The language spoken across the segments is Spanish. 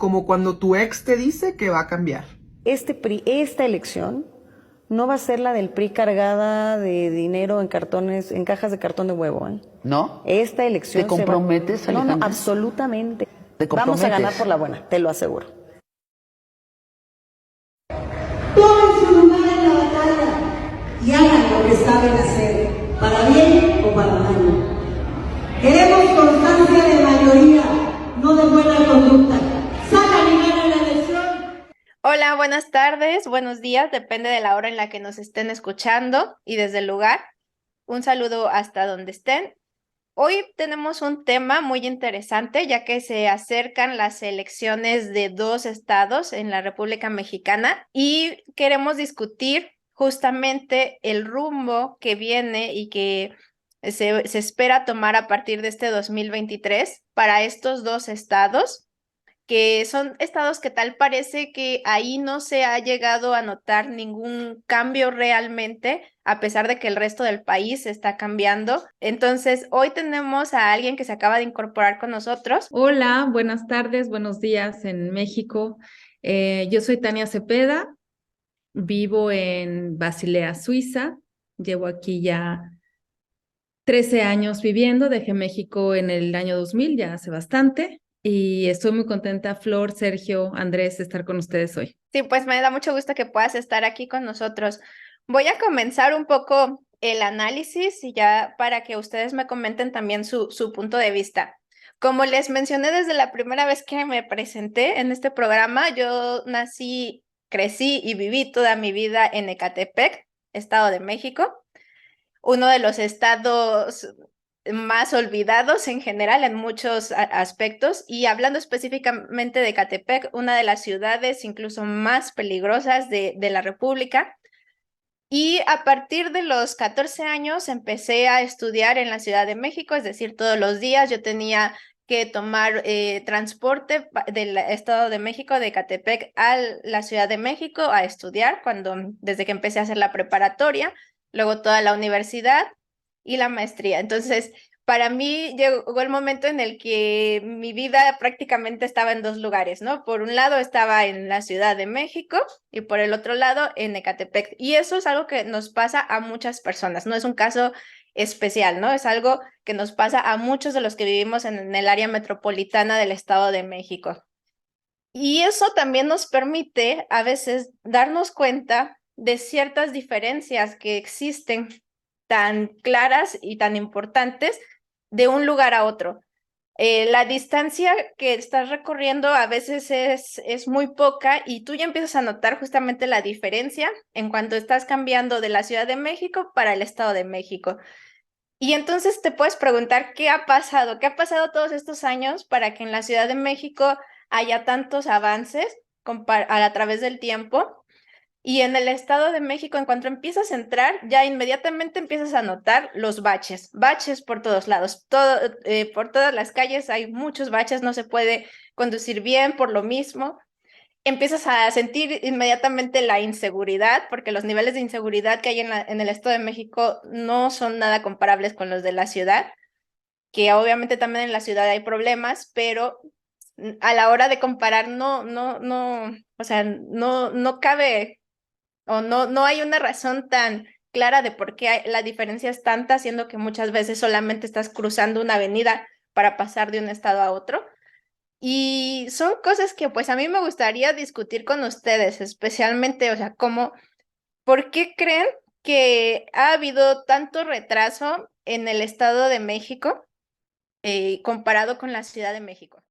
como cuando tu ex te dice que va a cambiar. Esta elección no va a ser la del PRI cargada de dinero en cartones, en cajas de cartón de huevo, ¿eh? ¿No? Esta elección ¿Te comprometes, Alejandra? No, absolutamente. ¿Te Vamos a comprometes? ganar por la buena, te lo aseguro. Tomen su lugar en la batalla y hagan lo que saben hacer, para bien o para mal. Queremos constancia de mayoría, no de buena conducta. Sacan y ganan la elección. Hola, buenas tardes, buenos días, depende de la hora en la que nos estén escuchando y desde el lugar. Un saludo hasta donde estén. Hoy tenemos un tema muy interesante, ya que se acercan las elecciones de 2 estados en la República Mexicana y queremos discutir justamente el rumbo que viene y que se espera tomar a partir de este 2023 para estos 2 estados, que son estados que tal parece que ahí no se ha llegado a notar ningún cambio realmente, a pesar de que el resto del país está cambiando. Entonces, hoy tenemos a alguien que se acaba de incorporar con nosotros. Hola, buenas tardes, buenos días en México. Yo soy Tania Cepeda, vivo en Basilea, Suiza. Llevo aquí ya 13 años viviendo, dejé México en el año 2000, ya hace bastante, y estoy muy contenta, Flor, Sergio, Andrés, de estar con ustedes hoy. Sí, pues me da mucho gusto que puedas estar aquí con nosotros. Voy a comenzar un poco el análisis y ya para que ustedes me comenten también su punto de vista. Como les mencioné desde la primera vez que me presenté en este programa, yo nací, crecí y viví toda mi vida en Ecatepec, Estado de México, uno de los estados más olvidados en general en muchos aspectos, y hablando específicamente de Ecatepec, una de las ciudades incluso más peligrosas de la República. Y a partir de los 14 años empecé a estudiar en la Ciudad de México, es decir, todos los días yo tenía que tomar transporte del Estado de México, de Ecatepec, a la Ciudad de México a estudiar, desde que empecé a hacer la preparatoria, luego toda la universidad y la maestría. Entonces, para mí llegó el momento en el que mi vida prácticamente estaba en dos lugares, ¿no? Por un lado estaba en la Ciudad de México y por el otro lado en Ecatepec. Y eso es algo que nos pasa a muchas personas, no es un caso especial, ¿no? Es algo que nos pasa a muchos de los que vivimos en el área metropolitana del Estado de México. Y eso también nos permite a veces darnos cuenta de ciertas diferencias que existen tan claras y tan importantes de un lugar a otro. La distancia que estás recorriendo a veces es muy poca y tú ya empiezas a notar justamente la diferencia en cuanto estás cambiando de la Ciudad de México para el Estado de México. Y entonces te puedes preguntar qué ha pasado todos estos años para que en la Ciudad de México haya tantos avances a través del tiempo. Y en el Estado de México, en cuanto empiezas a entrar, ya inmediatamente empiezas a notar los baches por todos lados. Por todas las calles hay muchos baches, no se puede conducir bien por lo mismo. Empiezas a sentir inmediatamente la inseguridad, porque los niveles de inseguridad que hay en el Estado de México no son nada comparables con los de la ciudad, que obviamente también en la ciudad hay problemas, pero a la hora de comparar o sea, no cabe o no hay una razón tan clara de por qué la diferencia es tanta, siendo que muchas veces solamente estás cruzando una avenida para pasar de un estado a otro. Y son cosas que pues a mí me gustaría discutir con ustedes, especialmente, o sea, ¿por qué creen que ha habido tanto retraso en el Estado de México comparado con la Ciudad de México?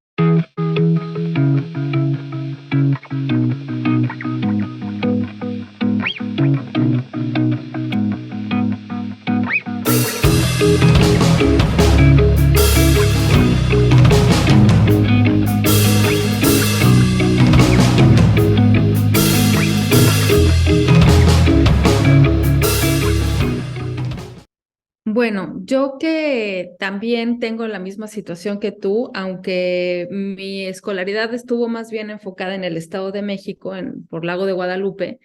Bueno, yo que también tengo la misma situación que tú, aunque mi escolaridad estuvo más bien enfocada en el Estado de México, por Lago de Guadalupe,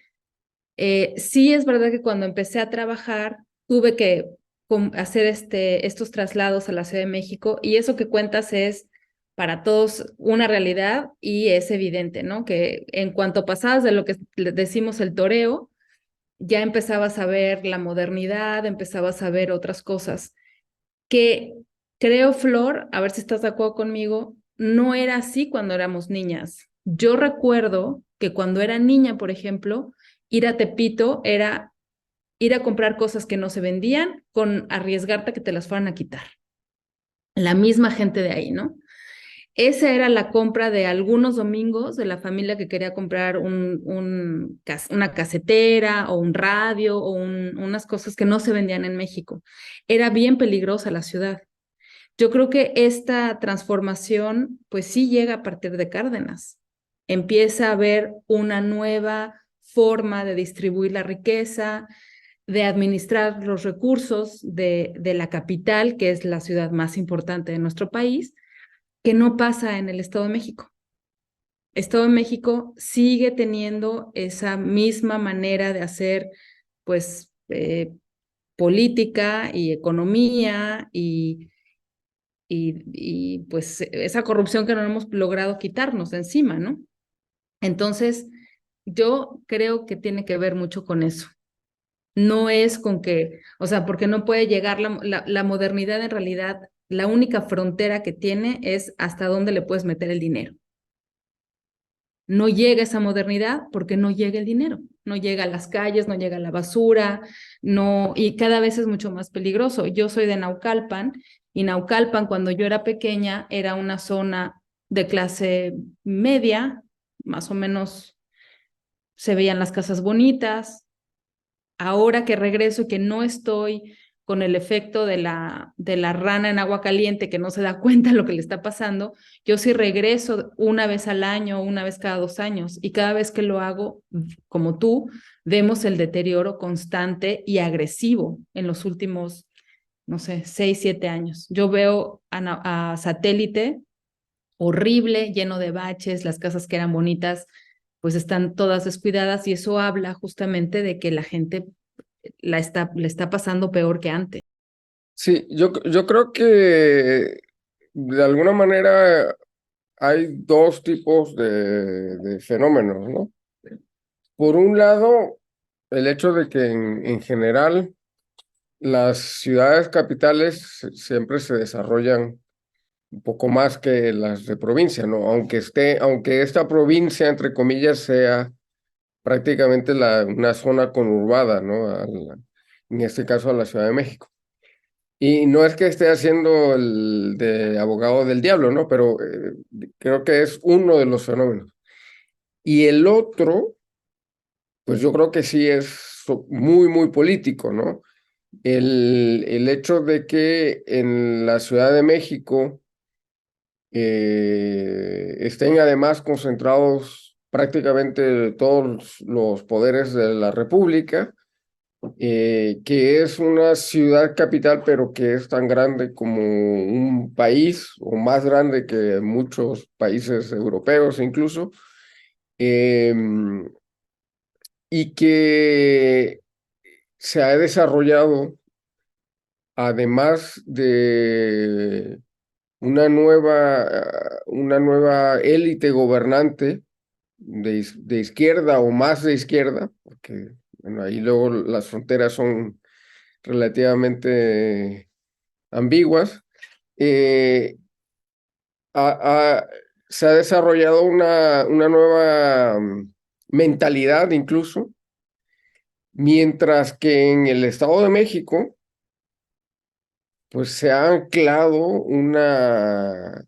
sí es verdad que cuando empecé a trabajar tuve que hacer estos traslados a la Ciudad de México, y eso que cuentas es para todos una realidad y es evidente, ¿no? Que en cuanto pasabas de lo que decimos el toreo, ya empezabas a ver la modernidad, empezabas a ver otras cosas que creo, Flor, a ver si estás de acuerdo conmigo, no era así cuando éramos niñas. Yo recuerdo que cuando era niña, por ejemplo, ir a Tepito era ir a comprar cosas que no se vendían con arriesgarte a que te las fueran a quitar. La misma gente de ahí, ¿no? Esa era la compra de algunos domingos de la familia que quería comprar una casetera o un radio o unas cosas que no se vendían en México. Era bien peligrosa la ciudad. Yo creo que esta transformación, pues sí llega a partir de Cárdenas. Empieza a haber una nueva forma de distribuir la riqueza, de administrar los recursos de la capital, que es la ciudad más importante de nuestro país, que no pasa en el Estado de México. Estado de México sigue teniendo esa misma manera de hacer, pues, política y economía y pues esa corrupción que no hemos logrado quitarnos de encima, ¿no? Entonces, yo creo que tiene que ver mucho con eso. No es con que, o sea, porque no puede llegar la modernidad en realidad, la única frontera que tiene es hasta dónde le puedes meter el dinero. No llega esa modernidad porque no llega el dinero, no llega a las calles, no llega a la basura, no, y cada vez es mucho más peligroso. Yo soy de Naucalpan y Naucalpan cuando yo era pequeña era una zona de clase media, más o menos se veían las casas bonitas. Ahora que regreso y que no estoy con el efecto de la rana en agua caliente que no se da cuenta de lo que le está pasando, yo sí regreso una vez al año, una vez cada 2 años, y cada vez que lo hago, como tú, vemos el deterioro constante y agresivo en los últimos, no sé, 6, 7 años. Yo veo a Satélite horrible, lleno de baches, las casas que eran bonitas, pues están todas descuidadas y eso habla justamente de que la gente le está pasando peor que antes. Sí, yo creo que de alguna manera hay dos tipos de fenómenos, ¿no? Por un lado, el hecho de que en general las ciudades capitales siempre se desarrollan un poco más que las de provincia, ¿no? Aunque esta provincia, entre comillas, sea prácticamente una zona conurbada, ¿no? En este caso a la Ciudad de México. Y no es que esté haciendo el de abogado del diablo, ¿no? Pero creo que es uno de los fenómenos. Y el otro, pues yo creo que sí es muy, muy político, ¿no? El hecho de que en la Ciudad de México estén además concentrados prácticamente todos los poderes de la República, que es una ciudad capital, pero que es tan grande como un país, o más grande que muchos países europeos incluso, y que se ha desarrollado, además de una nueva élite gobernante de izquierda o más de izquierda, porque bueno, ahí luego las fronteras son relativamente ambiguas, eh, se ha desarrollado una nueva mentalidad incluso, mientras que en el Estado de México, pues se ha anclado una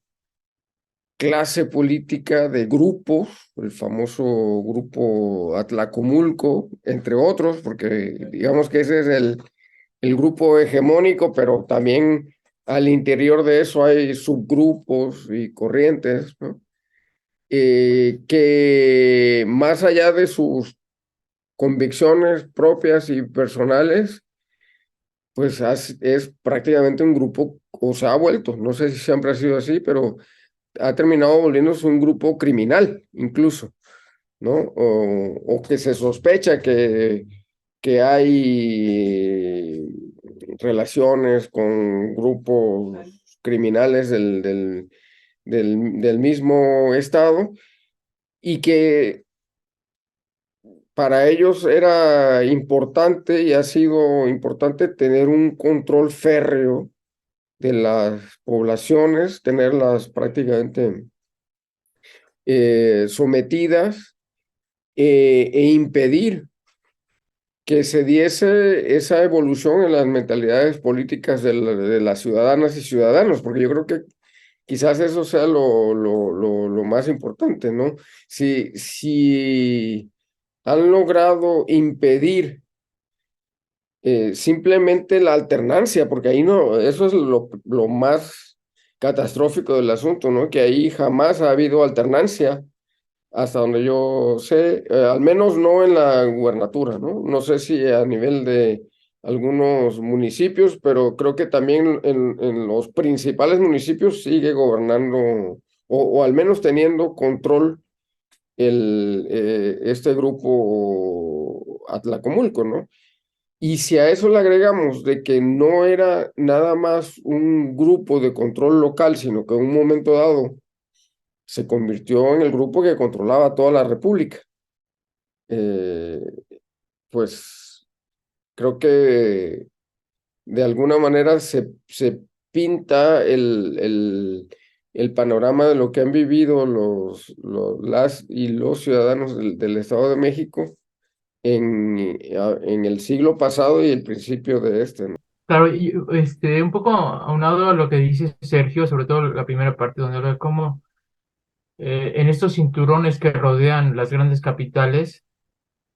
clase política de grupos, el famoso grupo Atlacomulco, entre otros, porque digamos que ese es el grupo hegemónico, pero también al interior de eso hay subgrupos y corrientes, ¿no? Que más allá de sus convicciones propias y personales, pues es prácticamente un grupo, o se ha vuelto, no sé si siempre ha sido así, pero ha terminado volviéndose un grupo criminal, incluso, ¿no? O que se sospecha que hay relaciones con grupos criminales del mismo estado, y que para ellos era importante y ha sido importante tener un control férreo de las poblaciones, tenerlas prácticamente sometidas, e impedir que se diese esa evolución en las mentalidades políticas de las ciudadanas y ciudadanos, porque yo creo que quizás eso sea lo más importante, ¿no? Si han logrado impedir simplemente la alternancia, porque ahí no, eso es lo más catastrófico del asunto, ¿no? Que ahí jamás ha habido alternancia, hasta donde yo sé, al menos no en la gubernatura, ¿no? No sé si a nivel de algunos municipios, pero creo que también en los principales municipios sigue gobernando, o al menos teniendo control este grupo Atlacomulco, ¿no? Y si a eso le agregamos de que no era nada más un grupo de control local, sino que en un momento dado se convirtió en el grupo que controlaba toda la República, eh, pues creo que de alguna manera se pinta el panorama de lo que han vivido las y los ciudadanos del Estado de México en el siglo pasado y el principio de este, ¿no? Claro, y un poco aunado a lo que dice Sergio, sobre todo la primera parte, donde habla de cómo en estos cinturones que rodean las grandes capitales,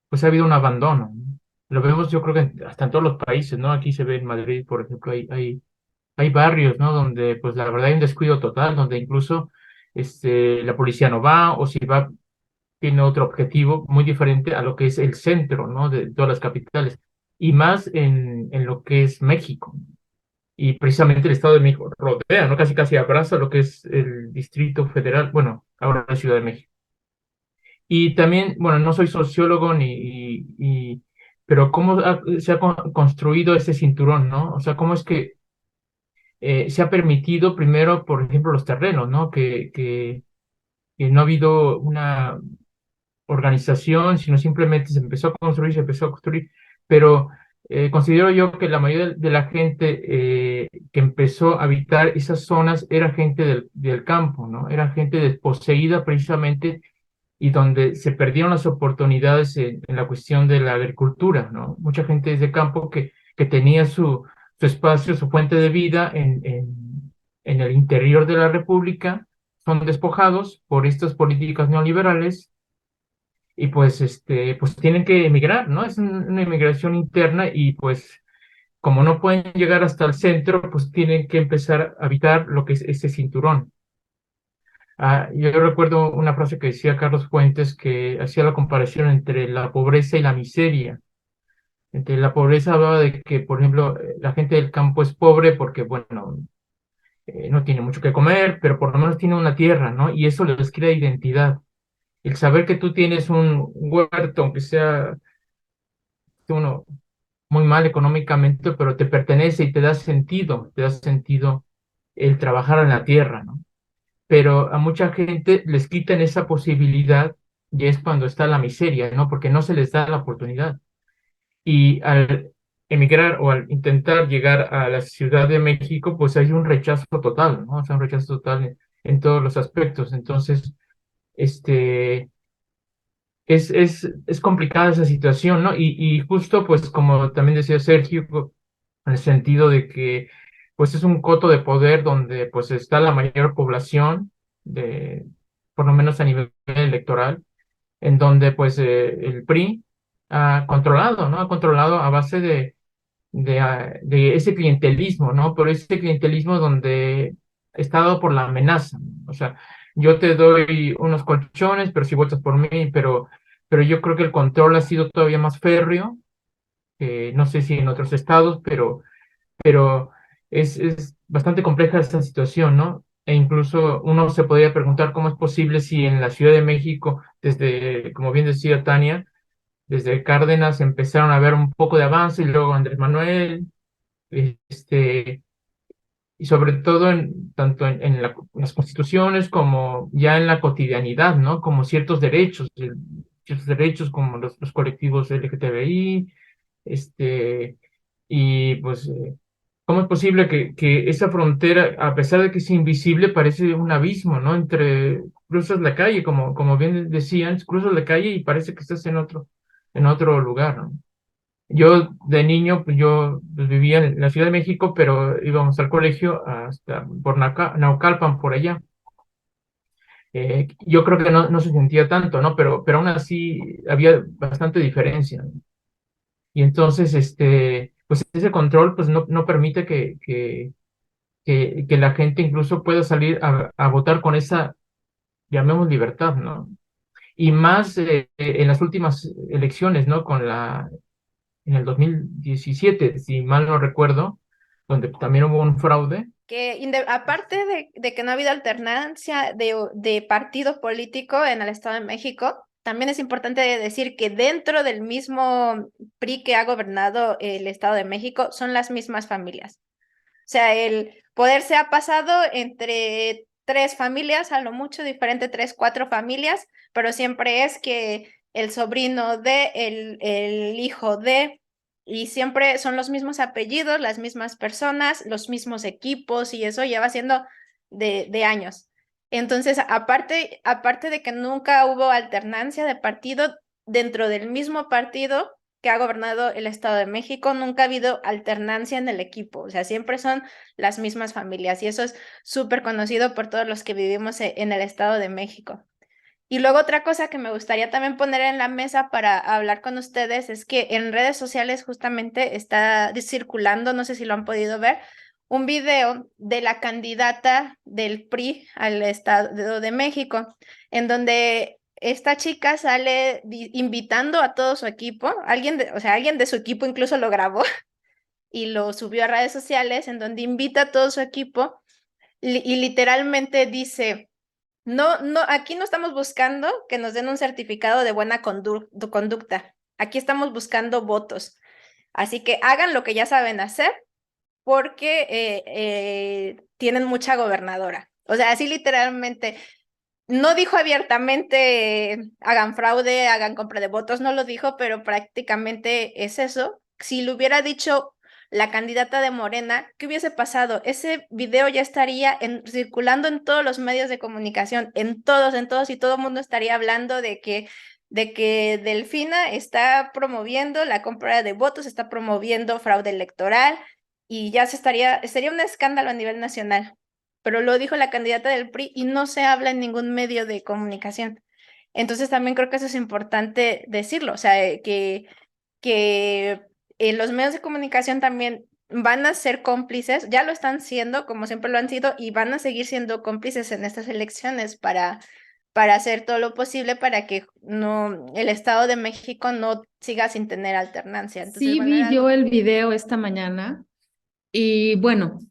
pues ha habido un abandono, ¿no? Lo vemos, yo creo que hasta en todos los países, ¿no? Aquí se ve en Madrid, por ejemplo, hay barrios, ¿no? Donde, pues la verdad hay un descuido total, donde incluso la policía no va, o si va, tiene otro objetivo muy diferente a lo que es el centro, ¿no? De todas las capitales, y más en lo que es México. Y precisamente el Estado de México rodea, ¿no? Casi casi abraza lo que es el Distrito Federal, bueno, ahora la Ciudad de México. Y también, bueno, no soy sociólogo pero cómo se ha construido ese cinturón, ¿no? O sea, cómo es que se ha permitido primero, por ejemplo, los terrenos, ¿no? Que no ha habido una organización, sino simplemente se empezó a construir, pero considero yo que la mayoría de la gente que empezó a habitar esas zonas era gente del campo, ¿no? Era gente desposeída precisamente y donde se perdieron las oportunidades en la cuestión de la agricultura, ¿no? Mucha gente es de campo que tenía su espacio, su fuente de vida en el interior de la República, son despojados por estas políticas neoliberales y pues, pues tienen que emigrar, ¿no? Es una inmigración interna y pues como no pueden llegar hasta el centro, pues tienen que empezar a habitar lo que es ese cinturón. Yo recuerdo una frase que decía Carlos Fuentes que hacía la comparación entre la pobreza y la miseria. Entre la pobreza hablaba de que, por ejemplo, la gente del campo es pobre porque, bueno, no tiene mucho que comer, pero por lo menos tiene una tierra, ¿no? Y eso les crea identidad. El saber que tú tienes un huerto, aunque sea uno muy mal económicamente, pero te pertenece y te da sentido el trabajar en la tierra, ¿no? Pero a mucha gente les quitan esa posibilidad y es cuando está la miseria, ¿no? Porque no se les da la oportunidad. Y al emigrar o al intentar llegar a la Ciudad de México, pues hay un rechazo total, ¿no? O sea, un rechazo total en todos los aspectos. Entonces, este, es complicada esa situación, ¿no? Y justo, pues, como también decía Sergio, en el sentido de que, pues, es un coto de poder donde, pues, está la mayor población de, por lo menos a nivel electoral, en donde, pues, el PRI ha controlado, ¿no? Ha controlado a base de ese clientelismo, ¿no? Pero ese clientelismo donde está dado por la amenaza, ¿no? O sea, yo te doy unos colchones, pero si votas por mí, pero yo creo que el control ha sido todavía más férreo, no sé si en otros estados, pero es bastante compleja esta situación, ¿no? E incluso uno se podría preguntar cómo es posible si en la Ciudad de México, desde, como bien decía Tania, desde Cárdenas empezaron a ver un poco de avance y luego Andrés Manuel, este, y sobre todo tanto en las constituciones como ya en la cotidianidad, ¿no? Como ciertos derechos como los colectivos LGTBI, este, y pues, ¿cómo es posible que esa frontera, a pesar de que es invisible, parece un abismo, ¿no? Entre cruzas la calle, como bien decían, cruzas la calle y parece que estás en otro lugar, ¿no? Yo de niño, pues yo pues, vivía en la Ciudad de México, pero íbamos al colegio hasta por Naucalpan, por allá. Yo creo que no se sentía tanto, ¿no? Pero aún así había bastante diferencia, ¿no? Y entonces, pues ese control, pues no permite que la gente incluso pueda salir a votar con esa, llamemos, libertad, ¿no? Y más en las últimas elecciones, ¿no? En el 2017 si mal no recuerdo, donde también hubo un fraude. Que aparte de que no ha habido alternancia de partido político en el Estado de México, también es importante decir que dentro del mismo PRI que ha gobernado el Estado de México son las mismas familias. O sea, el poder se ha pasado entre tres familias, a lo mucho diferente, tres, cuatro familias, pero siempre es que el sobrino de, el hijo de, y siempre son los mismos apellidos, las mismas personas, los mismos equipos, y eso lleva siendo de años. Entonces, aparte de que nunca hubo alternancia de partido dentro del mismo partido que ha gobernado el Estado de México, nunca ha habido alternancia en el equipo, o sea, siempre son las mismas familias y eso es súper conocido por todos los que vivimos en el Estado de México. Y luego otra cosa que me gustaría también poner en la mesa para hablar con ustedes es que en redes sociales justamente está circulando, no sé si lo han podido ver, un video de la candidata del PRI al Estado de México, en donde esta chica sale invitando a todo su equipo, alguien de su equipo incluso lo grabó y lo subió a redes sociales, en donde invita a todo su equipo y literalmente dice: no, aquí no estamos buscando que nos den un certificado de buena conducta. Aquí estamos buscando votos. Así que hagan lo que ya saben hacer porque tienen mucha gobernadora. O sea, así literalmente. No dijo abiertamente hagan fraude, hagan compra de votos, no lo dijo, pero prácticamente es eso. Si lo hubiera dicho la candidata de Morena, ¿qué hubiese pasado? Ese video ya estaría circulando en todos los medios de comunicación, en todos, y todo el mundo estaría hablando de que Delfina está promoviendo la compra de votos, está promoviendo fraude electoral y ya sería un escándalo a nivel nacional, pero lo dijo la candidata del PRI y no se habla en ningún medio de comunicación. Entonces también creo que eso es importante decirlo, o sea, que los medios de comunicación también van a ser cómplices, ya lo están siendo, como siempre lo han sido, y van a seguir siendo cómplices en estas elecciones para hacer todo lo posible para que el Estado de México no siga sin tener alternancia. Entonces, Sí, bueno, vi yo el video esta mañana y bueno,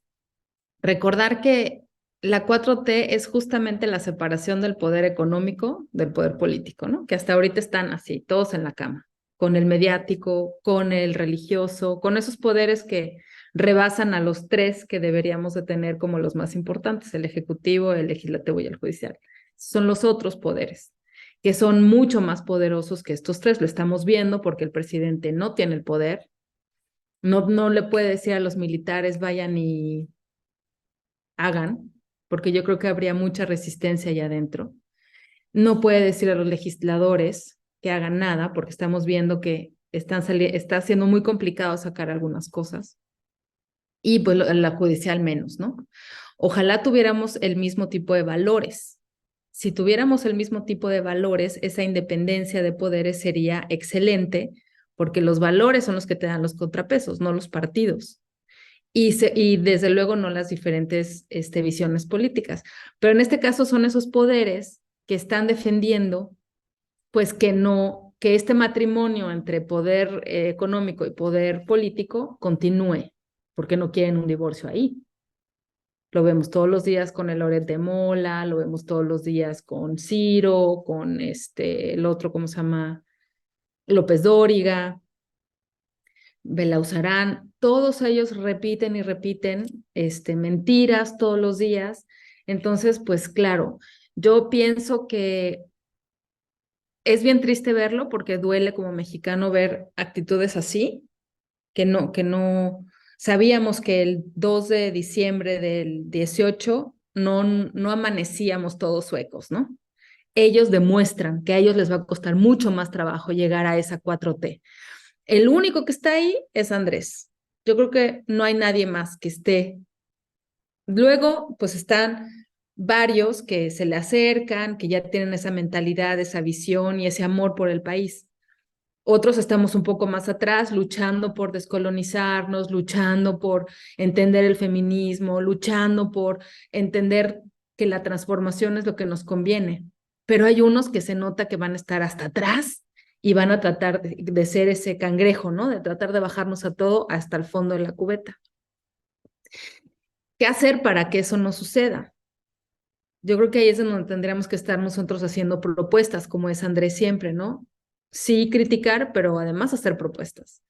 recordar que la 4T es justamente la separación del poder económico del poder político, ¿no? Que hasta ahorita están así, todos en la cama, con el mediático, con el religioso, con esos poderes que rebasan a los tres que deberíamos de tener como los más importantes, el ejecutivo, el legislativo y el judicial. Son los otros poderes, que son mucho más poderosos que estos tres. Lo estamos viendo porque el presidente no tiene el poder, no le puede decir a los militares vayan y hagan, porque yo creo que habría mucha resistencia allá adentro. No puede decir a los legisladores que hagan nada, porque estamos viendo que está siendo muy complicado sacar algunas cosas. Y pues la judicial menos, ¿no? Ojalá tuviéramos el mismo tipo de valores. Si tuviéramos el mismo tipo de valores, esa independencia de poderes sería excelente, porque los valores son los que te dan los contrapesos, no los partidos. Y desde luego no las diferentes visiones políticas. Pero en este caso son esos poderes que están defendiendo, pues que este matrimonio entre poder económico y poder político continúe, porque no quieren un divorcio ahí. Lo vemos todos los días con el Loret de Mola, lo vemos todos los días con Ciro, con el otro, ¿cómo se llama? López Dóriga, Belauzarán. todos ellos repiten y repiten mentiras todos los días. Entonces, pues claro, yo pienso que es bien triste verlo porque duele como mexicano ver actitudes así, que no sabíamos que el 2 de diciembre del 18 no amanecíamos todos suecos, ¿no? Ellos demuestran que a ellos les va a costar mucho más trabajo llegar a esa 4T. El único que está ahí es Andrés. Yo creo que no hay nadie más que esté. Luego, pues están varios que se le acercan, que ya tienen esa mentalidad, esa visión y ese amor por el país. Otros estamos un poco más atrás, luchando por descolonizarnos, luchando por entender el feminismo, luchando por entender que la transformación es lo que nos conviene. Pero hay unos que se nota que van a estar hasta atrás y van a tratar de ser ese cangrejo, ¿no? De tratar de bajarnos a todo hasta el fondo de la cubeta. ¿Qué hacer para que eso no suceda? Yo creo que ahí es donde tendríamos que estar nosotros haciendo propuestas, como es Andrés siempre, ¿no? Sí criticar, pero además hacer propuestas.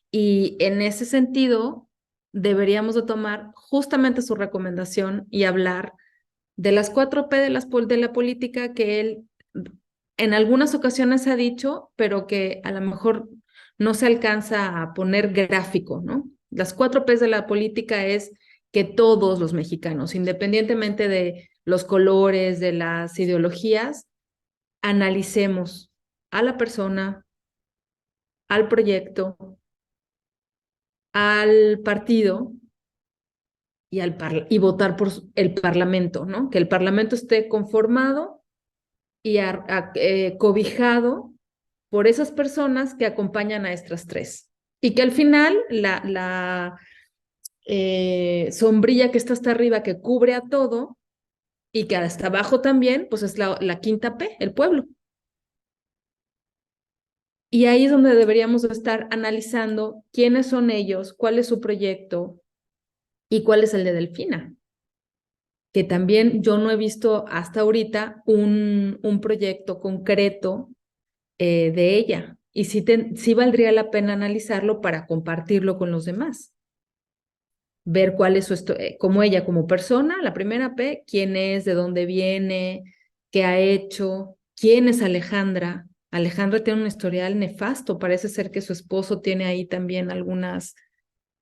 Y en ese sentido, deberíamos de tomar justamente su recomendación y hablar de las 4P de la política que él en algunas ocasiones ha dicho, pero que a lo mejor no se alcanza a poner gráfico, ¿no? Las 4P de la política es que todos los mexicanos, independientemente de los colores, de las ideologías, analicemos a la persona, al proyecto, al partido y votar por el parlamento, ¿no? Que el parlamento esté conformado y cobijado por esas personas que acompañan a estas tres. Y que al final la sombrilla que está hasta arriba, que cubre a todo, y que hasta abajo también, pues es la quinta P, el pueblo. Y ahí es donde deberíamos estar analizando quiénes son ellos, cuál es su proyecto y cuál es el de Delfina. Que también yo no he visto hasta ahorita un proyecto concreto de ella. Y sí valdría la pena analizarlo para compartirlo con los demás. Ver cuál es como ella, como persona, la primera P, quién es, de dónde viene, qué ha hecho, quién es Alejandra. Alejandra tiene un historial nefasto, parece ser que su esposo tiene ahí también algunas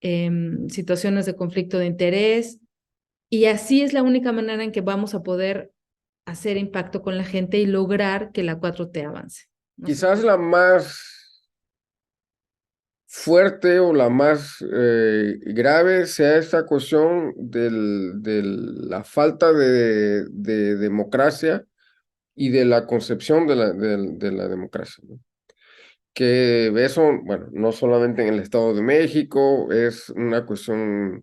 situaciones de conflicto de interés, y así es la única manera en que vamos a poder hacer impacto con la gente y lograr que la 4T avance. Quizás la más fuerte o la más grave sea esta cuestión de la falta de democracia y de la concepción de la democracia, ¿no? Que eso, bueno, no solamente en el Estado de México, es una cuestión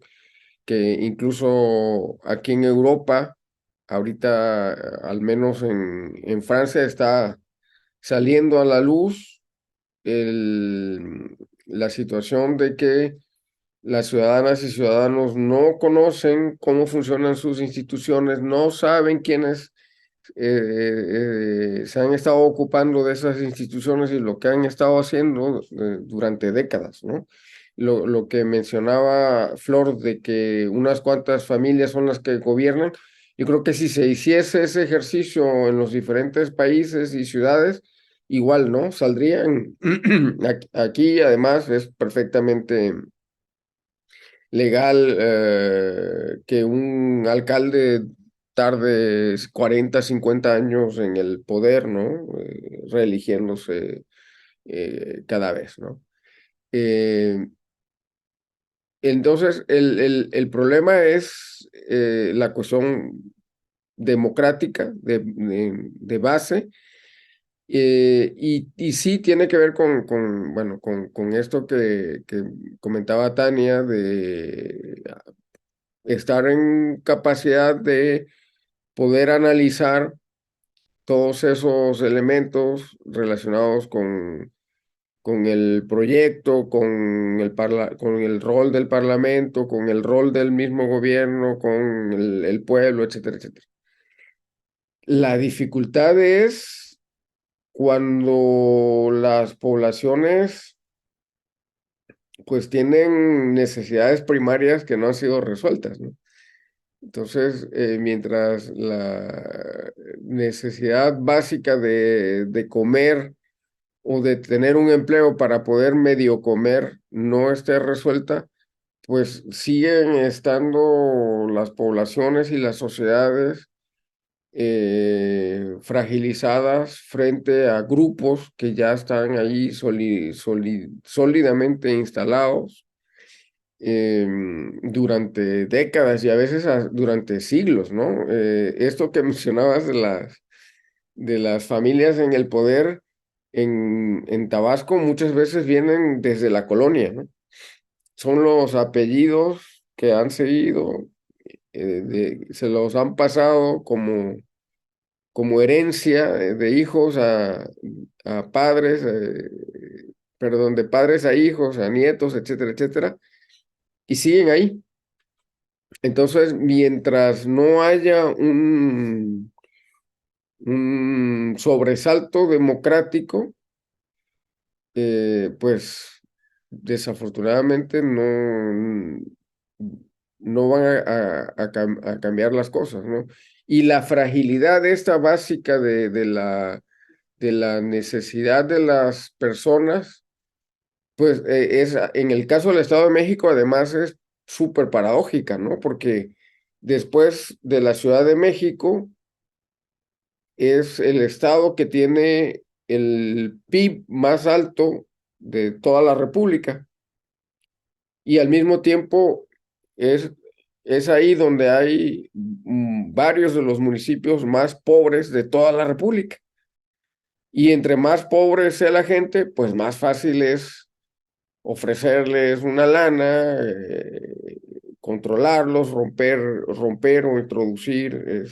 que incluso aquí en Europa, ahorita, al menos en Francia, está saliendo a la luz la situación de que las ciudadanas y ciudadanos no conocen cómo funcionan sus instituciones, no saben quiénes se han estado ocupando de esas instituciones y lo que han estado haciendo durante décadas, ¿no? Lo que mencionaba Flor de que unas cuantas familias son las que gobiernan, yo creo que si se hiciese ese ejercicio en los diferentes países y ciudades, igual, ¿no? Saldrían aquí, además, es perfectamente legal que un alcalde tarde 40, 50 años en el poder, ¿no? Reeligiéndose cada vez, ¿no? Entonces, el problema es la cuestión democrática de base. Y sí tiene que ver bueno, con esto que comentaba Tania, de estar en capacidad de poder analizar todos esos elementos relacionados con el proyecto, con el rol del parlamento, con el rol del mismo gobierno, con el pueblo, etcétera, etcétera. La dificultad es cuando las poblaciones pues tienen necesidades primarias que no han sido resueltas, ¿no? Entonces, mientras la necesidad básica de comer o de tener un empleo para poder medio comer no esté resuelta, pues siguen estando las poblaciones y las sociedades fragilizadas frente a grupos que ya están ahí sólidamente instalados durante décadas y a veces durante siglos, ¿no? Esto que mencionabas de las familias en el poder en Tabasco muchas veces vienen desde la colonia, ¿no? Son los apellidos que han seguido, se los han pasado como herencia de hijos a padres, perdón, de padres a hijos, a nietos, etcétera, etcétera, y siguen ahí. Entonces, mientras no haya un sobresalto democrático, pues desafortunadamente no van a cambiar las cosas, ¿no? Y la fragilidad esta básica de la necesidad de las personas, pues en el caso del Estado de México además es súper paradójica, ¿no? Porque después de la Ciudad de México es el estado que tiene el PIB más alto de toda la República y al mismo tiempo es ahí donde hay varios de los municipios más pobres de toda la República. Y entre más pobre sea la gente, pues más fácil es ofrecerles una lana, controlarlos, romper o introducir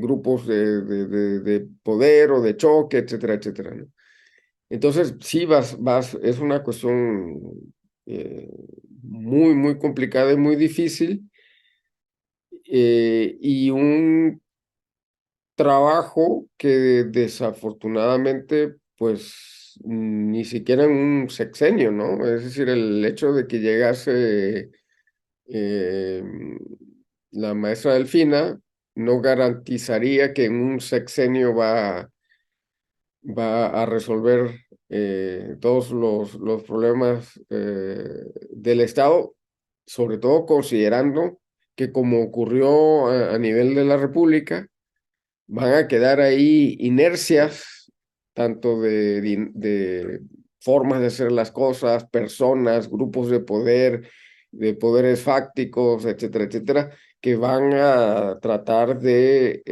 grupos de poder o de choque, etcétera, etcétera, ¿no? Entonces, sí, es una cuestión muy, muy complicada y muy difícil, y un trabajo que desafortunadamente, pues, ni siquiera en un sexenio, ¿no? Es decir, el hecho de que llegase la maestra Delfina no garantizaría que en un sexenio va a resolver todos los problemas del Estado, sobre todo considerando que como ocurrió a nivel de la República, van a quedar ahí inercias, tanto de formas de hacer las cosas, personas, grupos de poderes fácticos, etcétera, etcétera, que van a tratar de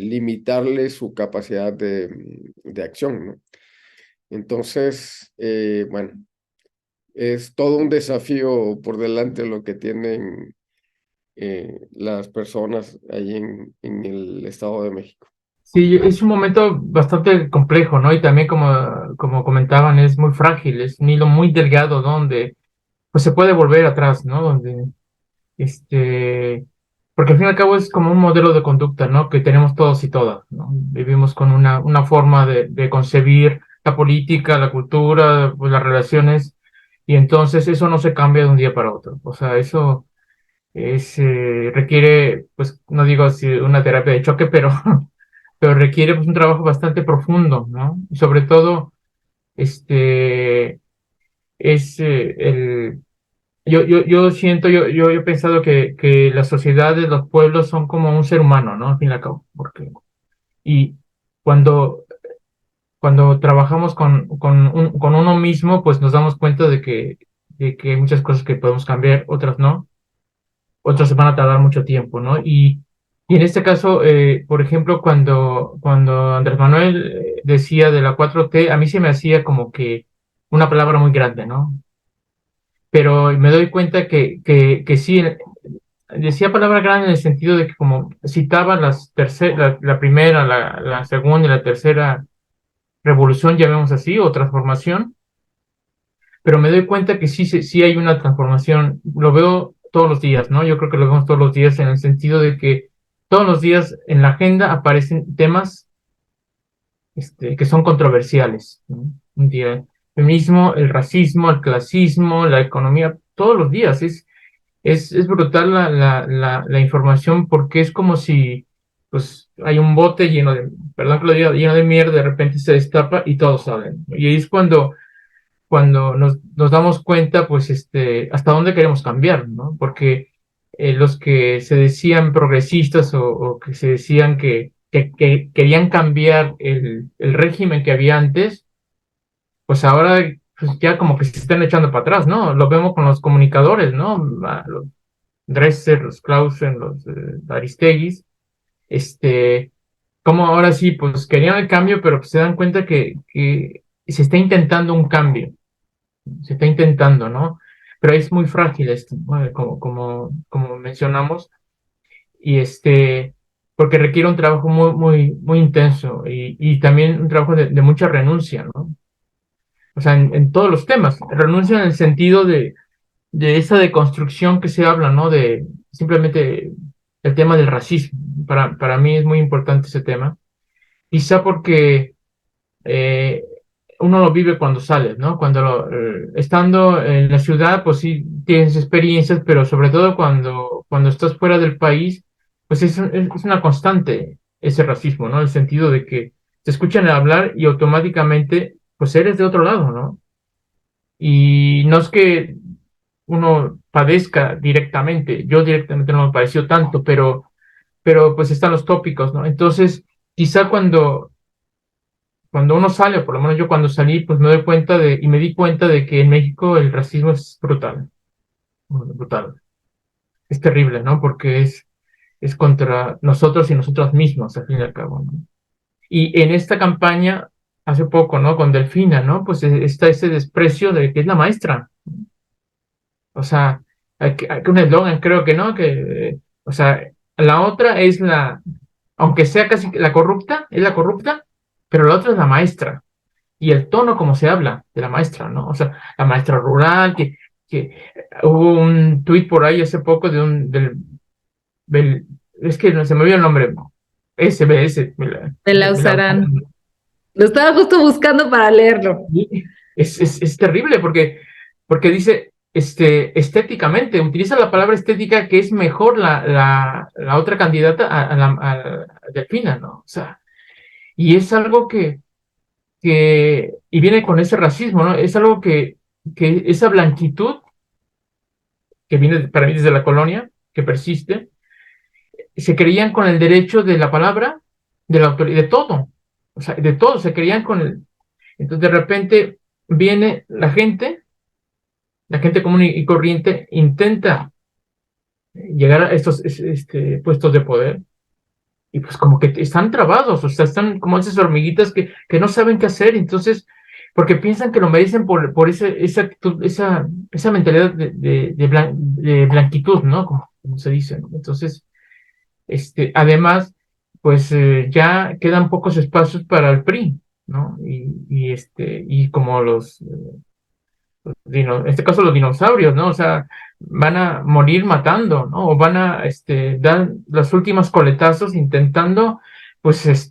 limitarle su capacidad de acción, ¿no? Entonces, bueno, es todo un desafío por delante lo que tienen las personas ahí en el Estado de México. Sí, es un momento bastante complejo, ¿no? Y también como comentaban, es muy frágil, es un hilo muy delgado donde pues se puede volver atrás, ¿no? Donde porque al fin y al cabo es como un modelo de conducta, ¿no? Que tenemos todos y todas, ¿no? Vivimos con una forma de concebir la política, la cultura, pues las relaciones, y entonces eso no se cambia de un día para otro. O sea, eso requiere, pues, no digo así una terapia de choque, pero, pero requiere pues un trabajo bastante profundo, ¿no? Y sobre todo, es yo siento, yo he pensado que las sociedades, los pueblos son como un ser humano, ¿no? Al fin y al cabo, y cuando, cuando trabajamos con uno mismo, pues nos damos cuenta de que hay muchas cosas que podemos cambiar, otras no, otras se van a tardar mucho tiempo, ¿no? Y en este caso, por ejemplo, cuando Andrés Manuel decía de la 4T, a mí se me hacía como que una palabra muy grande, ¿no? Pero me doy cuenta que sí, decía palabra grande en el sentido de que como citaba la primera, la segunda y la tercera revolución, llamemos así, o transformación, pero me doy cuenta que sí hay una transformación, lo veo todos los días, ¿no? Yo creo que lo vemos todos los días en el sentido de que todos los días en la agenda aparecen temas que son controversiales, ¿no? Un día, el feminismo, el racismo, el clasismo, la economía, todos los días. Es brutal la información porque es como si pues hay un bote lleno de, perdón que lo diga, lleno de mierda, de repente se destapa y todos salen. Y ahí es cuando nos damos cuenta, pues, hasta dónde queremos cambiar, ¿no? Porque los que se decían progresistas o que se decían que querían cambiar el régimen que había antes, pues ahora pues, ya como que se están echando para atrás, ¿no? Lo vemos con los comunicadores, ¿no? Los Dresser, los Clausen, los Aristeguis, como ahora sí, pues querían el cambio, pero pues se dan cuenta que se está intentando un cambio, se está intentando, ¿no? Pero es muy frágil esto, ¿no? Como mencionamos, y porque requiere un trabajo muy, muy, muy intenso y también un trabajo de mucha renuncia, ¿no? O sea, en todos los temas, renuncia en el sentido de esa deconstrucción que se habla, ¿no? De simplemente el tema del racismo. Para mí es muy importante ese tema. Quizá porque eh, uno lo vive cuando sales, ¿no? Estando en la ciudad, pues sí tienes experiencias, pero sobre todo cuando estás fuera del país, pues es una constante ese racismo, ¿no? El sentido de que te escuchan hablar y automáticamente, pues eres de otro lado, ¿no? Y no es que uno padezca directamente, yo directamente no me pareció tanto, pero pues están los tópicos, ¿no? Entonces, quizá cuando uno sale, o por lo menos yo cuando salí, pues me di cuenta de que en México el racismo es brutal, brutal. Es terrible, ¿no? Porque es contra nosotros y nosotras mismas, al fin y al cabo, ¿no? Y en esta campaña, hace poco, ¿no? Con Delfina, ¿no? Pues está ese desprecio de que es la maestra. O sea, hay que un eslogan, creo que no, o sea, la otra es aunque sea casi la corrupta, es la corrupta, pero la otra es la maestra. Y el tono como se habla de la maestra, ¿no? O sea, la maestra rural, que hubo un tuit por ahí hace poco es que no se me olvidó el nombre, SBS, Me la usarán. Lo estaba justo buscando para leerlo. es terrible porque dice, estéticamente, utiliza la palabra estética que es mejor la otra candidata a Delfina, ¿no? O sea, y es algo y viene con ese racismo, ¿no? Es algo que esa blanquitud que viene para mí desde la colonia, que persiste, se creían con el derecho de la palabra, de la autoridad, de todo, o sea, de todo, se creían con el... Entonces de repente viene la gente común y corriente intenta llegar a estos puestos de poder y pues como que están trabados, o sea, están como esas hormiguitas que no saben qué hacer, entonces, porque piensan que lo merecen por esa actitud, esa mentalidad de blanquitud, ¿no? Como se dice, ¿no? Entonces, además, pues ya quedan pocos espacios para el PRI, ¿no? Y como en este caso los dinosaurios, ¿no? O sea, van a morir matando, ¿no? O van a dar los últimos coletazos intentando, pues,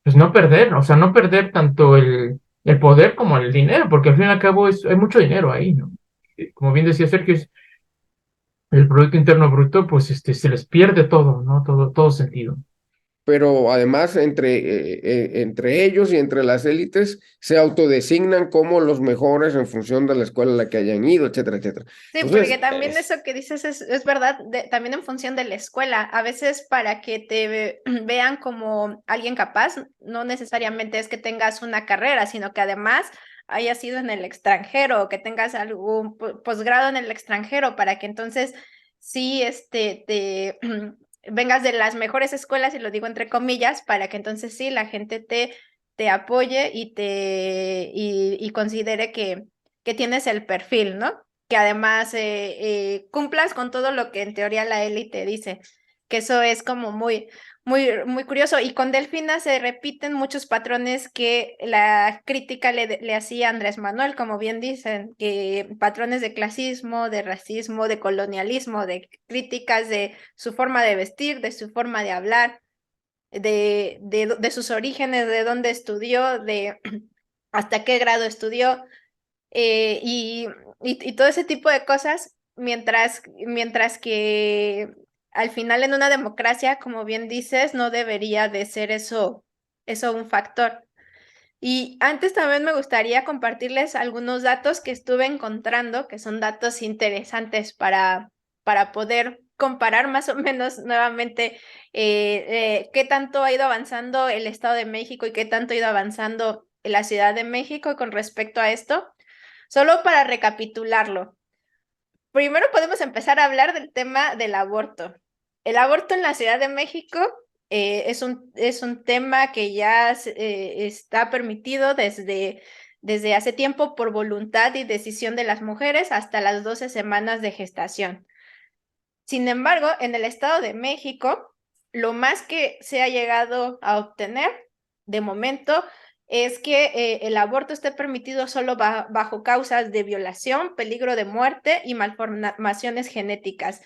pues no perder, o sea, no perder tanto el poder como el dinero, porque al fin y al cabo hay mucho dinero ahí, ¿no? Como bien decía Sergio, el Producto Interno Bruto, pues se les pierde todo, ¿no? Todo sentido. Pero además entre ellos y entre las élites se autodesignan como los mejores en función de la escuela a la que hayan ido, etcétera, etcétera. Sí, Entonces, porque también eso que dices es verdad, también en función de la escuela. A veces para que te vean como alguien capaz, no necesariamente es que tengas una carrera, sino que además hayas ido en el extranjero o que tengas algún posgrado en el extranjero para que entonces sí te vengas de las mejores escuelas, y lo digo entre comillas, para que entonces sí la gente te apoye y considere que tienes el perfil, ¿no? Que además cumplas con todo lo que en teoría la élite dice, que eso es como muy, muy, muy curioso. Y con Delfina se repiten muchos patrones que la crítica le hacía a Andrés Manuel, como bien dicen, que patrones de clasismo, de racismo, de colonialismo, de críticas de su forma de vestir, de su forma de hablar. de sus orígenes, de dónde estudió, de hasta qué grado estudió, y todo ese tipo de cosas, mientras que al final en una democracia, como bien dices, no debería de ser eso un factor. Y antes también me gustaría compartirles algunos datos que estuve encontrando, que son datos interesantes para poder comparar más o menos nuevamente qué tanto ha ido avanzando el Estado de México y qué tanto ha ido avanzando la Ciudad de México con respecto a esto. Solo para recapitularlo. Primero podemos empezar a hablar del tema del aborto. El aborto en la Ciudad de México es un tema que ya está permitido desde hace tiempo por voluntad y decisión de las mujeres hasta las 12 semanas de gestación. Sin embargo, en el Estado de México, lo más que se ha llegado a obtener de momento es que el aborto esté permitido solo bajo causas de violación, peligro de muerte y malformaciones genéticas.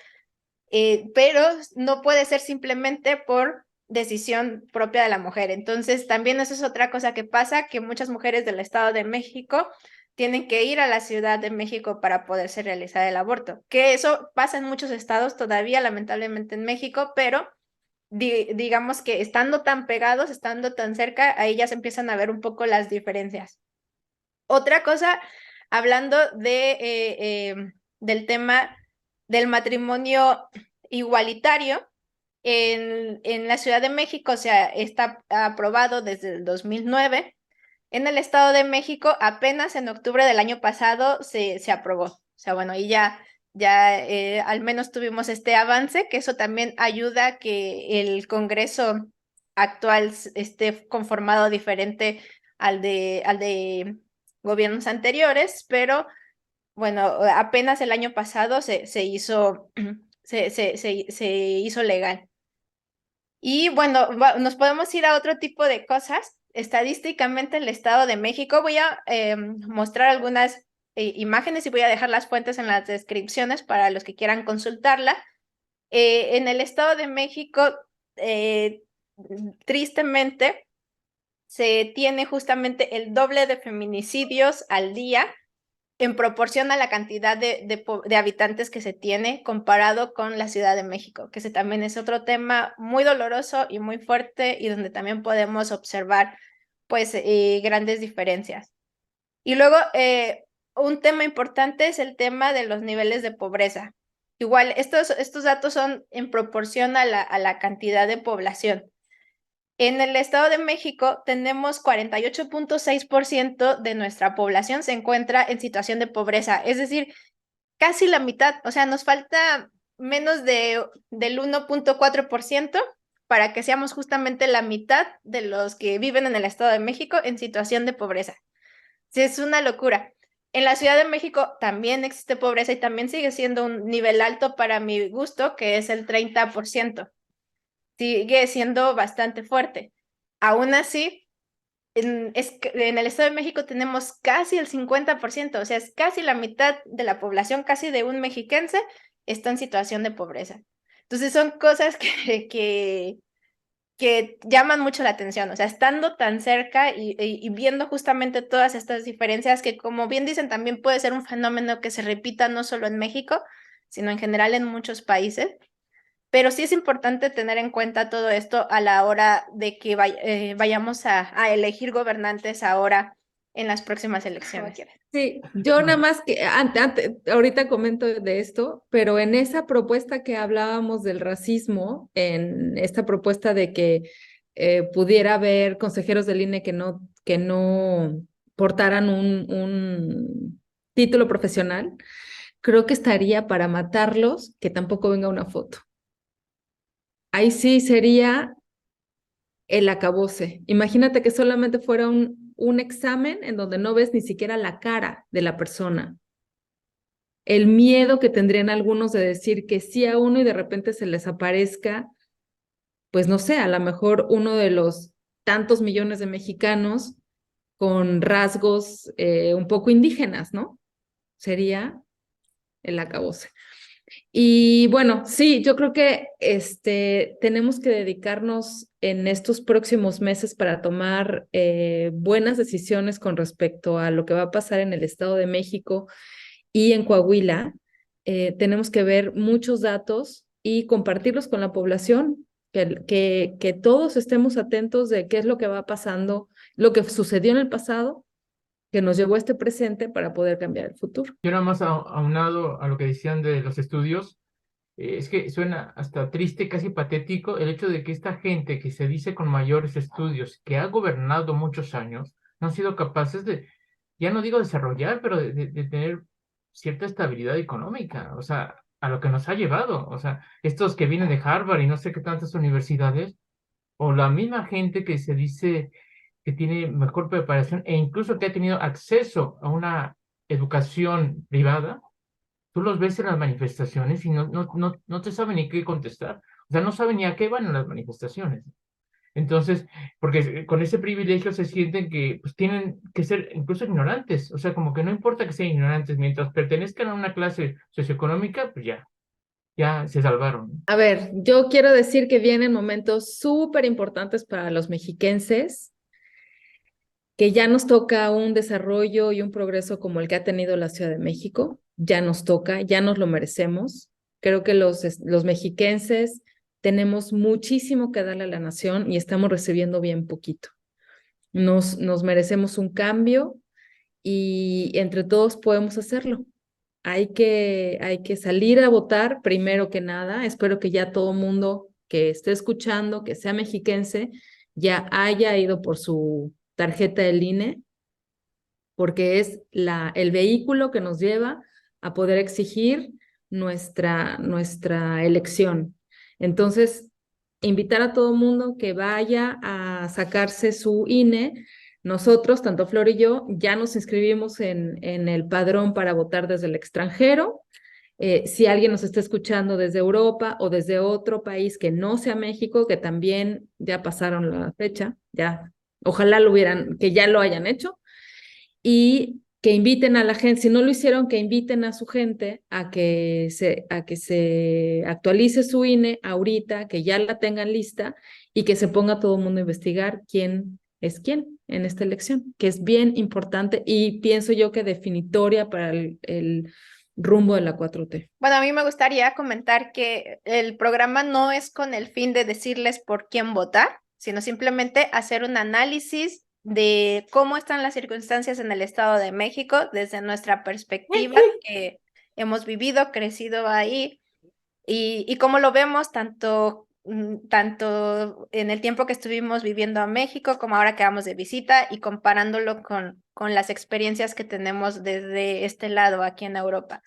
Pero no puede ser simplemente por decisión propia de la mujer. Entonces, también eso es otra cosa que pasa, que muchas mujeres del Estado de México tienen que ir a la Ciudad de México para poderse realizar el aborto, que eso pasa en muchos estados todavía, lamentablemente en México, pero digamos que estando tan pegados, estando tan cerca, ahí ya se empiezan a ver un poco las diferencias. Otra cosa, hablando del tema del matrimonio igualitario, en la Ciudad de México, o sea, está aprobado desde el 2009. En el Estado de México, apenas en octubre del año pasado se aprobó. O sea, bueno, y ya al menos tuvimos este avance, que eso también ayuda a que el Congreso actual esté conformado diferente al de gobiernos anteriores, pero bueno, apenas el año pasado se hizo, se hizo legal. Y bueno, nos podemos ir a otro tipo de cosas. Estadísticamente, el Estado de México, voy a mostrar algunas imágenes y voy a dejar las fuentes en las descripciones para los que quieran consultarla. En el Estado de México, tristemente, se tiene justamente el doble de feminicidios al día en proporción a la cantidad de habitantes que se tiene comparado con la Ciudad de México, que ese también es otro tema muy doloroso y muy fuerte y donde también podemos observar pues grandes diferencias. Y luego un tema importante es el tema de los niveles de pobreza. Igual, estos datos son en proporción a la cantidad de población. En el Estado de México tenemos 48.6% de nuestra población se encuentra en situación de pobreza, es decir, casi la mitad, o sea, nos falta menos del 1.4% para que seamos justamente la mitad de los que viven en el Estado de México en situación de pobreza. Sí, es una locura. En la Ciudad de México también existe pobreza y también sigue siendo un nivel alto para mi gusto, que es el 30%. Sigue siendo bastante fuerte. Aún así, en el Estado de México tenemos casi el 50%, o sea, es casi la mitad de la población, casi de un mexiquense, está en situación de pobreza. Entonces son cosas que llaman mucho la atención, o sea, estando tan cerca y viendo justamente todas estas diferencias que, como bien dicen, también puede ser un fenómeno que se repita no solo en México, sino en general en muchos países. Pero sí es importante tener en cuenta todo esto a la hora de que vayamos a elegir gobernantes ahora en las próximas elecciones. Sí, yo nada más que ahorita comento de esto, pero en esa propuesta que hablábamos del racismo, en esta propuesta de que pudiera haber consejeros del INE que no portaran un título profesional, creo que estaría para matarlos que tampoco venga una foto. Ahí sí sería el acabose. Imagínate que solamente fuera un examen en donde no ves ni siquiera la cara de la persona. El miedo que tendrían algunos de decir que sí a uno y de repente se les aparezca, pues no sé, a lo mejor uno de los tantos millones de mexicanos con rasgos un poco indígenas, ¿no? Sería el acabose. Y bueno, sí, yo creo que tenemos que dedicarnos en estos próximos meses para tomar buenas decisiones con respecto a lo que va a pasar en el Estado de México y en Coahuila, tenemos que ver muchos datos y compartirlos con la población, que todos estemos atentos de qué es lo que va pasando, lo que sucedió en el pasado, que nos llevó a este presente para poder cambiar el futuro. Yo nada más aunado a lo que decían de los estudios, es que suena hasta triste, casi patético, el hecho de que esta gente que se dice con mayores estudios, que ha gobernado muchos años, no han sido capaces de, ya no digo desarrollar, pero de tener cierta estabilidad económica, o sea, a lo que nos ha llevado, o sea, estos que vienen de Harvard y no sé qué tantas universidades, o la misma gente que se dice que tiene mejor preparación e incluso que ha tenido acceso a una educación privada, tú los ves en las manifestaciones y no te saben ni qué contestar. O sea, no saben ni a qué van en las manifestaciones. Entonces, porque con ese privilegio se sienten que pues, tienen que ser incluso ignorantes. O sea, como que no importa que sean ignorantes, mientras pertenezcan a una clase socioeconómica, pues ya se salvaron. A ver, yo quiero decir que vienen momentos súper importantes para los mexiquenses, que ya nos toca un desarrollo y un progreso como el que ha tenido la Ciudad de México, ya nos toca, ya nos lo merecemos. Creo que los mexiquenses tenemos muchísimo que darle a la nación y estamos recibiendo bien poquito. Nos merecemos un cambio y entre todos podemos hacerlo. Hay que salir a votar primero que nada. Espero que ya todo mundo que esté escuchando, que sea mexiquense, ya haya ido por su tarjeta del INE, porque es el vehículo que nos lleva a poder exigir nuestra elección. Entonces, invitar a todo mundo que vaya a sacarse su INE. Nosotros, tanto Flor y yo, ya nos inscribimos en el padrón para votar desde el extranjero. Si alguien nos está escuchando desde Europa o desde otro país que no sea México, que también ya pasaron la fecha, ya, ojalá que ya lo hayan hecho, y que inviten a la gente, si no lo hicieron, que inviten a su gente a que se actualice su INE ahorita, que ya la tengan lista y que se ponga todo el mundo a investigar quién es quién en esta elección, que es bien importante y pienso yo que definitoria para el rumbo de la 4T. Bueno, a mí me gustaría comentar que el programa no es con el fin de decirles por quién votar, sino simplemente hacer un análisis de cómo están las circunstancias en el Estado de México desde nuestra perspectiva, que hemos vivido, crecido ahí, y cómo lo vemos tanto en el tiempo que estuvimos viviendo a México como ahora que vamos de visita y comparándolo con las experiencias que tenemos desde este lado aquí en Europa.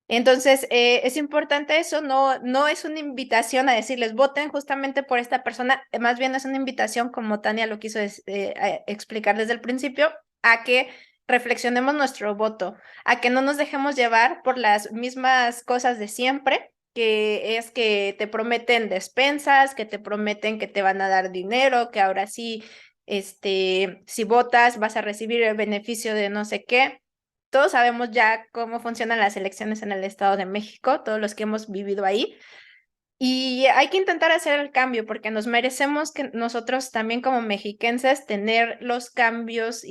Entonces, es importante eso, no es una invitación a decirles voten justamente por esta persona, más bien es una invitación, como Tania lo quiso explicar desde el principio, a que reflexionemos nuestro voto, a que no nos dejemos llevar por las mismas cosas de siempre, que es que te prometen despensas, que te prometen que te van a dar dinero, que ahora sí, si votas vas a recibir el beneficio de no sé qué. Todos sabemos ya cómo funcionan las elecciones en el Estado de México, todos los que hemos vivido ahí. Y hay que intentar hacer el cambio porque nos merecemos que nosotros también como mexiquenses tener los cambios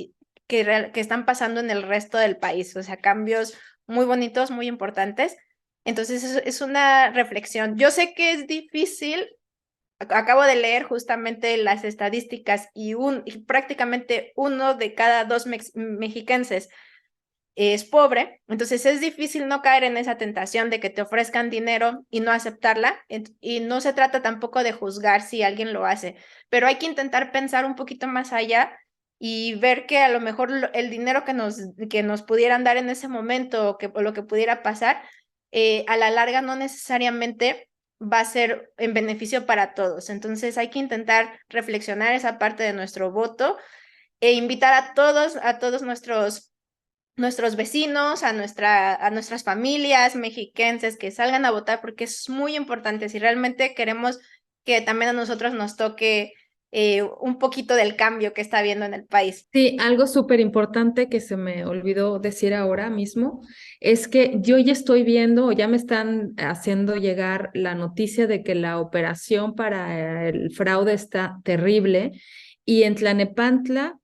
que están pasando en el resto del país, o sea, cambios muy bonitos, muy importantes. Entonces es una reflexión. Yo sé que es difícil, acabo de leer justamente las estadísticas y prácticamente 1 de cada 2 mexiquenses es pobre, entonces es difícil no caer en esa tentación de que te ofrezcan dinero y no aceptarla, y no se trata tampoco de juzgar si alguien lo hace, pero hay que intentar pensar un poquito más allá y ver que a lo mejor el dinero que nos pudieran dar en ese momento o lo que pudiera pasar, a la larga no necesariamente va a ser en beneficio para todos. Entonces hay que intentar reflexionar esa parte de nuestro voto e invitar a todos nuestros vecinos, a nuestras familias mexiquenses que salgan a votar porque es muy importante. Si realmente queremos que también a nosotros nos toque un poquito del cambio que está habiendo en el país. Sí, algo súper importante que se me olvidó decir ahora mismo es que yo ya estoy viendo, o ya me están haciendo llegar la noticia de que la operación para el fraude está terrible y en Tlanepantla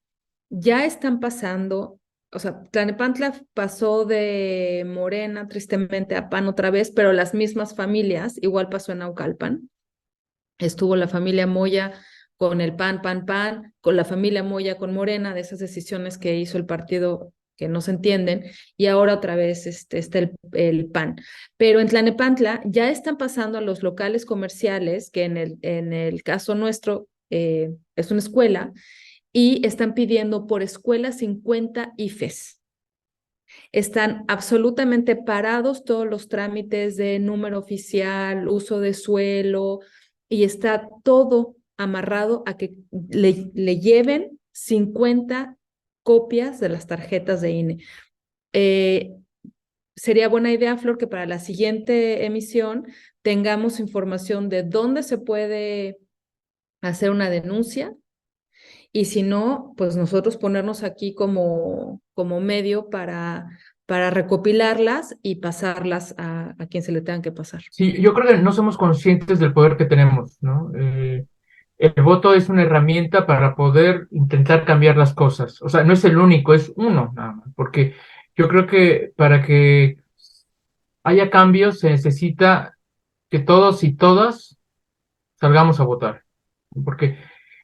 ya están pasando, o sea, Tlanepantla pasó de Morena tristemente a PAN otra vez, pero las mismas familias, igual pasó en Naucalpan. Estuvo la familia Moya con el PAN, con la familia Moya con Morena, de esas decisiones que hizo el partido que no se entienden, y ahora otra vez está el PAN. Pero en Tlanepantla ya están pasando a los locales comerciales, que en el caso nuestro es una escuela, y están pidiendo por escuela 50 IFES. Están absolutamente parados todos los trámites de número oficial, uso de suelo, y está todo amarrado a que le lleven 50 copias de las tarjetas de INE. Sería buena idea, Flor, que para la siguiente emisión tengamos información de dónde se puede hacer una denuncia y si no, pues nosotros ponernos aquí como medio para recopilarlas y pasarlas a quien se le tengan que pasar. Sí, yo creo que no somos conscientes del poder que tenemos, ¿no? El voto es una herramienta para poder intentar cambiar las cosas. O sea, no es el único, es uno nada más. Porque yo creo que para que haya cambios se necesita que todos y todas salgamos a votar. Porque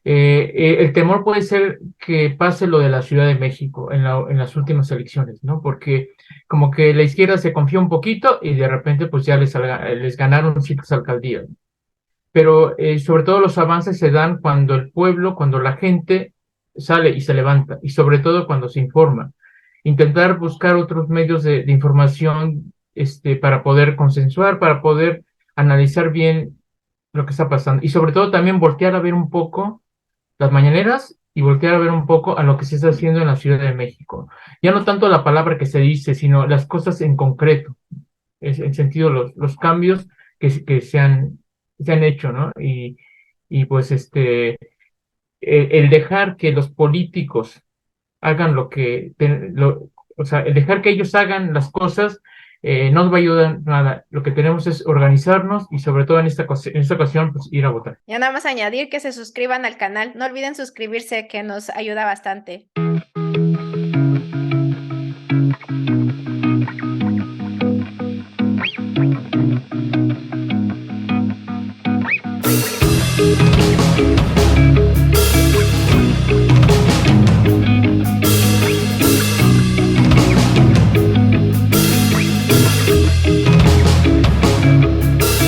el temor puede ser que pase lo de la Ciudad de México en las últimas elecciones, ¿no? Porque como que la izquierda se confió un poquito y de repente pues ya les ganaron ciertas alcaldías. Pero sobre todo los avances se dan cuando el pueblo, cuando la gente sale y se levanta, y sobre todo cuando se informa. Intentar buscar otros medios de información para poder consensuar, para poder analizar bien lo que está pasando. Y sobre todo también voltear a ver un poco las mañaneras y voltear a ver un poco a lo que se está haciendo en la Ciudad de México. Ya no tanto la palabra que se dice, sino las cosas en concreto, en sentido los cambios que se han hecho, ¿no? Y pues el dejar que los políticos hagan o sea, el dejar que ellos hagan las cosas no nos va a ayudar nada. Lo que tenemos es organizarnos y sobre todo en esta ocasión, pues ir a votar. Ya nada más añadir que se suscriban al canal. No olviden suscribirse, que nos ayuda bastante.